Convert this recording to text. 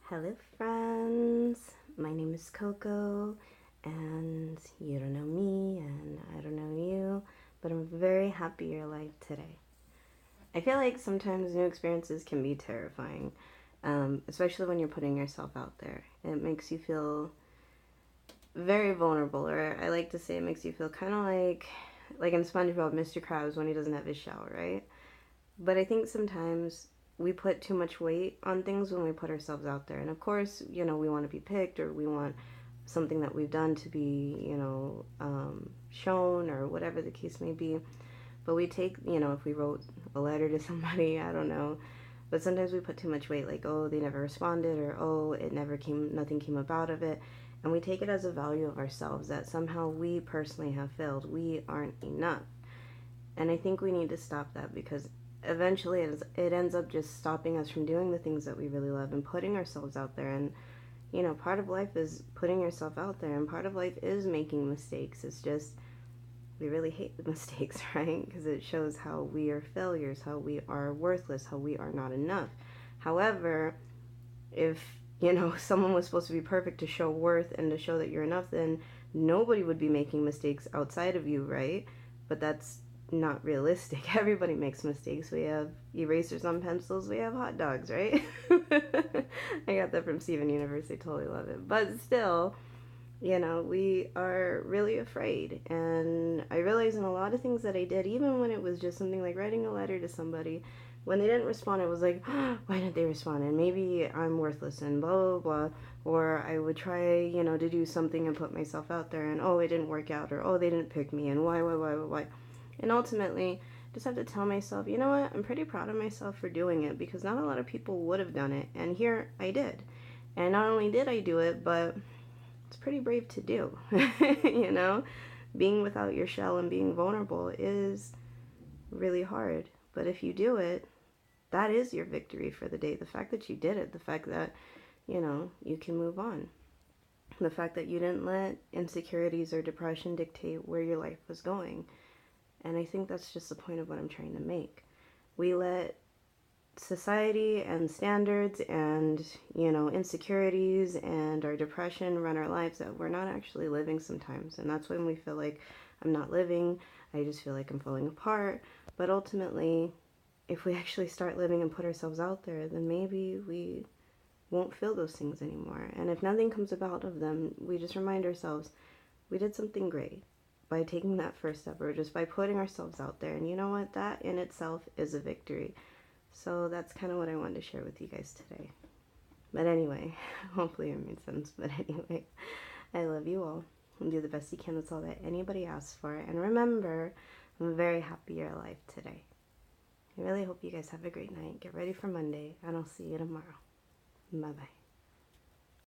Hello friends, my name is Coco, and you don't know me and I don't know you, but I'm very happy you're alive today. I feel like sometimes new experiences can be terrifying, especially when you're putting yourself out there. It makes you feel very vulnerable, or I like to say it makes you feel kind of like in SpongeBob, Mr. Krabs when he doesn't have his shell, right? But I think sometimes we put too much weight on things when we put ourselves out there. And of course, we want to be picked, or we want something that we've done to be, shown, or whatever the case may be. But we take, if we wrote a letter to somebody, I don't know. But sometimes we put too much weight, like, oh, they never responded, or oh, nothing came about of it. And we take it as a value of ourselves that somehow we personally have failed. We aren't enough. And I think we need to stop that, because eventually it ends up just stopping us from doing the things that we really love and putting ourselves out there. And part of life is putting yourself out there, and part of life is making mistakes. It's just we really hate the mistakes, right? Because it shows how we are failures, how we are worthless, how we are not enough. However, if someone was supposed to be perfect to show worth and to show that you're enough, then nobody would be making mistakes outside of you, right? But that's not realistic. Everybody makes mistakes. We have erasers on pencils. We have hot dogs, right? I got that from Steven Universe. I totally love it. But still, we are really afraid. And I realized in a lot of things that I did, even when it was just something like writing a letter to somebody, when they didn't respond, it was like, oh, why didn't they respond? And maybe I'm worthless and blah, blah, blah. Or I would try, to do something and put myself out there, and oh, it didn't work out, or oh, they didn't pick me, and why. And ultimately, just have to tell myself, you know what, I'm pretty proud of myself for doing it, because not a lot of people would have done it. And here I did. And not only did I do it, but it's pretty brave to do. Being without your shell and being vulnerable is really hard. But if you do it, that is your victory for the day. The fact that you did it, the fact that, you can move on. The fact that you didn't let insecurities or depression dictate where your life was going. And I think that's just the point of what I'm trying to make. We let society and standards and, insecurities and our depression run our lives that we're not actually living sometimes. And that's when we feel like I'm not living. I just feel like I'm falling apart. But ultimately, if we actually start living and put ourselves out there, then maybe we won't feel those things anymore. And if nothing comes about of them, we just remind ourselves we did something great by taking that first step, or just by putting ourselves out there. And you know what? That in itself is a victory. So that's kind of what I wanted to share with you guys today. But anyway, hopefully it made sense. But anyway, I love you all. And do the best you can. That's all that anybody asks for. And remember, I'm very happy you're alive today. I really hope you guys have a great night. Get ready for Monday, and I'll see you tomorrow. Bye-bye.